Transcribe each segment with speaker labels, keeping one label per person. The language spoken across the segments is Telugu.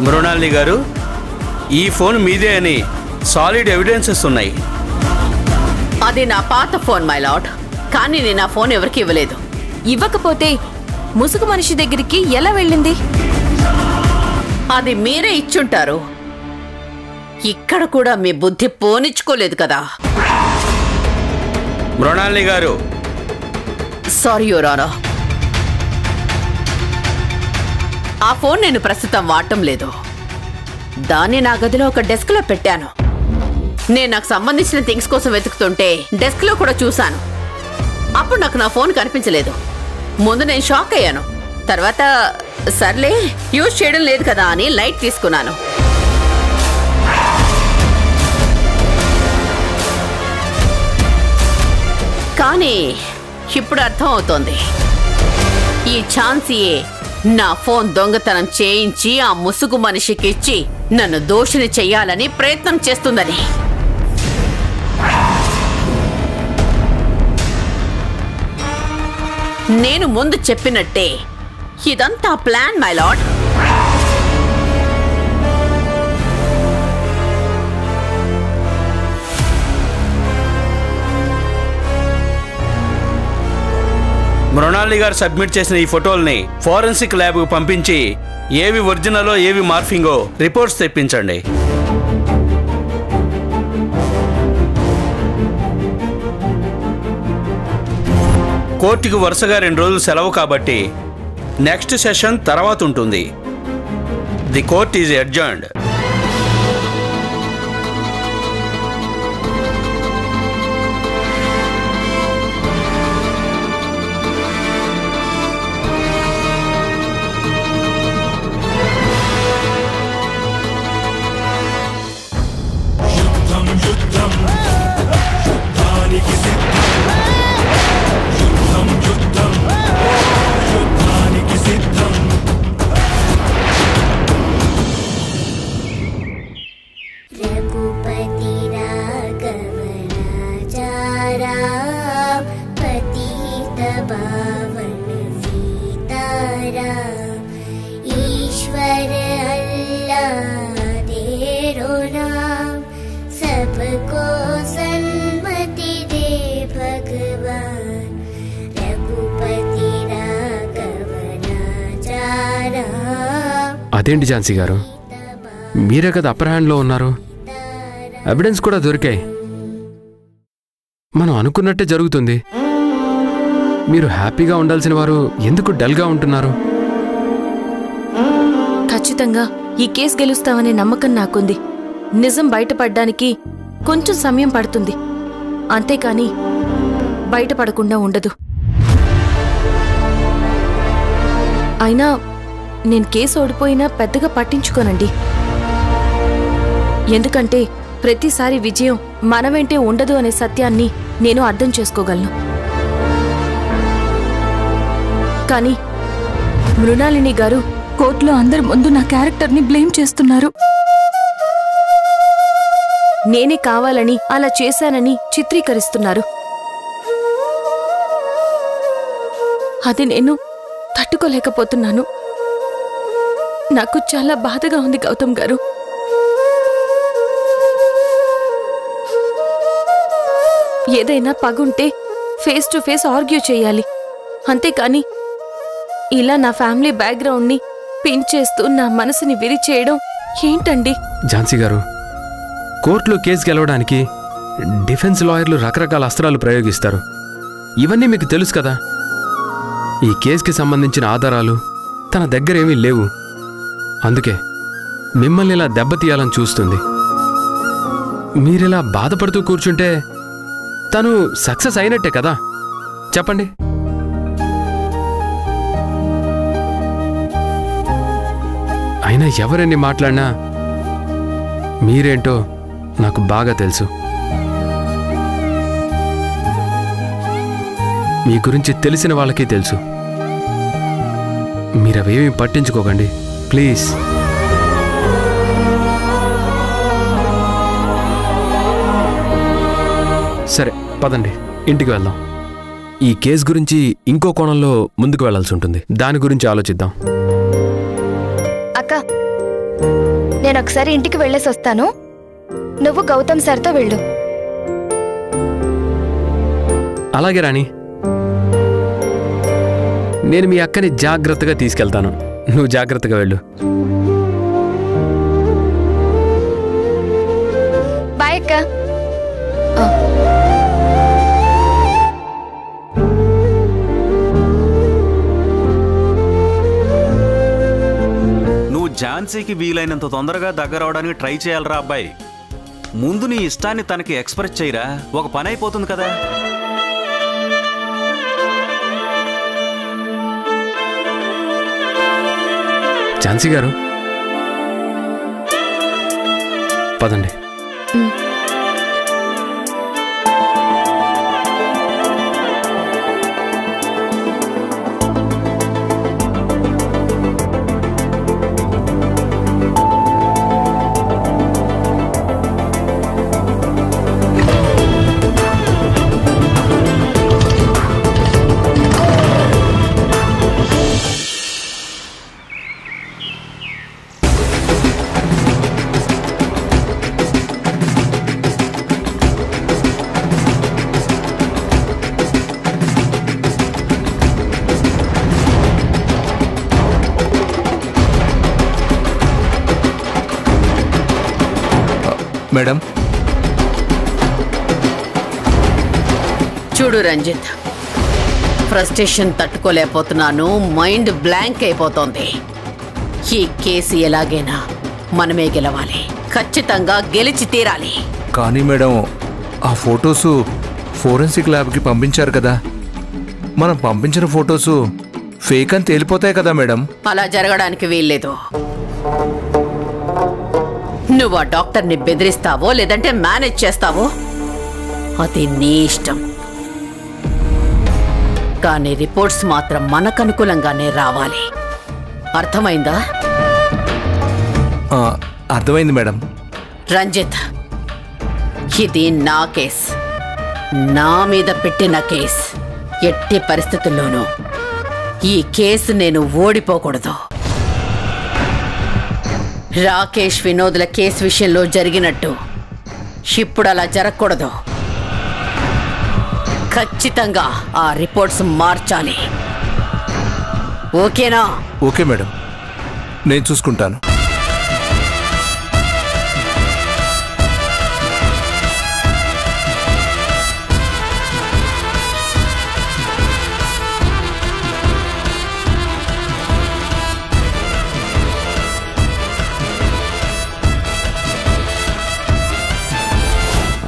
Speaker 1: మృణాలిని గారు, ఈ ఫోన్ మీదే అని సాలిడ్ ఎవిడెన్సెస్ ఉన్నాయి.
Speaker 2: అది నా పాత ఫోన్ మై లార్డ్, కానీ నేను ఆ ఫోన్ ఎవరికి ఇవ్వలేదు.
Speaker 3: ఇవ్వకపోతే ముసుగు మనిషి దగ్గరికి ఎలా వెళ్ళింది?
Speaker 2: అది మీరే ఇచ్చుంటారు. ఇక్కడ కూడా మీ బుద్ధి పోనిచ్చుకోలేదు కదా.
Speaker 1: మృణాలిని గారు,
Speaker 2: సారీ యువర్ ఆనర్, ఆ ఫోన్ నేను ప్రస్తుతం వాడటం లేదు. దాన్ని నా గదిలో ఒక డెస్క్ లో పెట్టాను. నేను నాకు సంబంధించిన థింగ్స్ కోసం వెతుకుతుంటే డెస్క్ లో కూడా చూశాను. అప్పుడు నాకు నా ఫోన్ కనిపించలేదు. ముందు నేను షాక్ అయ్యాను. తర్వాత సర్లే యూజ్ చేయడం లేదు కదా అని లైట్ తీసుకున్నాను. కానీ ఇప్పుడు అర్థం అవుతోంది, ఈ ఛాన్సీయే నా ఫోన్ దొంగతనం చేయించి ఆ ముసుగు మనిషికి ఇచ్చి నన్ను దోషిని చెయ్యాలని ప్రయత్నం చేస్తుందని. నేను ముందు చెప్పినట్టే ఇదంతా ప్లాన్ మై లార్డ్.
Speaker 1: మృణాలిని గారు సబ్మిట్ చేసిన ఈ ఫోటోల్ని ఫోరెన్సిక్ ల్యాబ్కు పంపించి ఏవి ఒరిజినలో ఏవి మార్ఫింగో రిపోర్ట్స్ తెప్పించండి. కోర్టుకు వరుసగా 2 రోజులు సెలవు కాబట్టి నెక్స్ట్ సెషన్ తర్వాత ఉంటుంది. The court is adjourned.
Speaker 4: అదేంటి ఝాన్సీ గారు, మీరే కదా అప్పర్ హ్యాండ్లో ఉన్నారు. ఎవిడెన్స్ కూడా దొరికాయి. మనం అనుకున్నట్టే జరుగుతుంది. మీరు హ్యాపీగా ఉండాల్సిన వారు ఎందుకు డల్గా ఉంటున్నారు?
Speaker 3: ఖచ్చితంగా ఈ కేసు గెలుస్తామనే నమ్మకం నాకుంది. నిజం బయటపడ్డానికి కొంచెం సమయం పడుతుంది, అంతేకాని బయటపడకుండా ఉండదు. అయినా నేను కేసు ఓడిపోయినా పెద్దగా పట్టించుకోనండి. ఎందుకంటే ప్రతిసారి విజయం మన వెంటే ఉండదు అనే సత్యాన్ని నేను అర్థం చేసుకోగలను. కానీ మృణాలిని గారు కోర్టులో అందరి ముందు నా క్యారెక్టర్ని బ్లేమ్ చేస్తున్నారు. నేనే కావాలని అలా చేశానని చిత్రీకరిస్తున్నారు. అది నేను తట్టుకోలేకపోతున్నాను. నాకు చాలా బాధగా ఉంది గౌతమ్ గారు. ఏదైనా పగుంటే ఫేస్ టు ఫేస్ ఆర్గ్యూ చేయాలి, అంతేకాని ఇలా నా ఫ్యామిలీ బ్యాక్గ్రౌండ్ని పిన్ చేస్తూ నా మనసుని విరిచేయడం ఏంటండి?
Speaker 4: ఝాన్సీ గారు, కోర్టులో కేసు గెలవడానికి డిఫెన్స్ లాయర్లు రకరకాల అస్త్రాలు ప్రయోగిస్తారు. ఇవన్నీ మీకు తెలుసు కదా. ఈ కేసుకి సంబంధించిన ఆధారాలు తన దగ్గరేమీ లేవు. అందుకే మిమ్మల్ని ఇలా దెబ్బతీయాలని చూస్తుంది. మీరిలా బాధపడుతూ కూర్చుంటే తను సక్సెస్ అయినట్టే కదా, చెప్పండి. అయినా ఎవరెన్ని మాట్లాడినా మీరేంటో నాకు బాగా తెలుసు. మీ గురించి తెలిసిన వాళ్ళకి తెలుసు. మీరవేమీ పట్టించుకోకండి ప్లీజ్. సరే పదండి, ఇంటికి వెళ్దాం. ఈ కేసు గురించి ఇంకో కోణంలో ముందుకు వెళ్లాల్సి ఉంటుంది. దాని గురించి ఆలోచిద్దాం.
Speaker 5: అక్క, నేను ఒకసారి ఇంటికి వెళ్ళేసి వస్తాను. నువ్వు గౌతమ్ సార్తో వెళ్ళు.
Speaker 4: అలాగే రాణి, నేను మీ అక్కని జాగ్రత్తగా తీసుకెళ్తాను. నువ్వు జాగ్రత్తగా వెళ్ళు.
Speaker 5: బాయ్ అక్క.
Speaker 6: ఝాన్సీకి వీలైనంత తొందరగా దగ్గరవడానికి ట్రై చేయాలరా అబ్బాయి. ముందు నీ ఇష్టాన్ని తనకి ఎక్స్ప్రెస్ చేయరా, ఒక పని అయిపోతుంది కదా.
Speaker 4: ఝాన్సీ గారు పదండి.
Speaker 7: మేడం,
Speaker 2: చూడు రంజిత్, ఫ్రస్ట్రేషన్ తట్టుకోలేకపోతున్నాను. మైండ్ బ్లాంక్ అయిపోతోంది. ఈ కేసు ఎలాగైనా మనమే గెలవాలి. ఖచ్చితంగా గెలిచి తీరాలి.
Speaker 7: కానీ మేడం, ఆ ఫొటోసు ఫోరెన్సిక్ ల్యాబ్కి పంపించారు కదా. మనం పంపించిన ఫొటోసు ఫేక్ అని తేలిపోతాయి కదా మేడం.
Speaker 2: అలా జరగడానికి వీల్లేదు. నువ్వు ఆ డాక్టర్ని బెదిరిస్తావో లేదంటే మేనేజ్ చేస్తావో అది నీ ఇష్టం. కానీ రిపోర్ట్స్ మాత్రం మనకు అనుకూలంగానే రావాలి. అర్థమైందా?
Speaker 7: అర్థమైంది మేడం.
Speaker 2: రంజిత్, ఇది నా కేస్, నా మీద పెట్టిన కేస్. ఎట్టి పరిస్థితుల్లోనూ ఈ కేసు నేను ఓడిపోకూడదు. రాకేష్ వినోద్ల కేసు విషయంలో జరిగినట్టు ఇప్పుడు అలా జరగకూడదు. ఖచ్చితంగా ఆ రిపోర్ట్స్ మార్చాలి. ఓకేనా?
Speaker 7: ఓకే మేడం, నేను చూసుకుంటాను.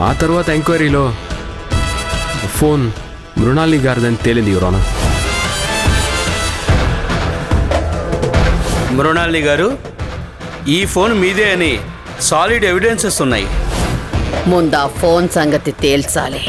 Speaker 4: ఆ తర్వాత ఎంక్వైరీలో ఫోన్ మృణాలి గారిదని తేలింది యువర్ ఆనర్.
Speaker 1: మృణాలి గారు, ఈ ఫోన్ మీదే అని సాలిడ్ ఎవిడెన్సెస్ ఉన్నాయి.
Speaker 2: ముందా ఫోన్ సంగతి తేల్చాలి.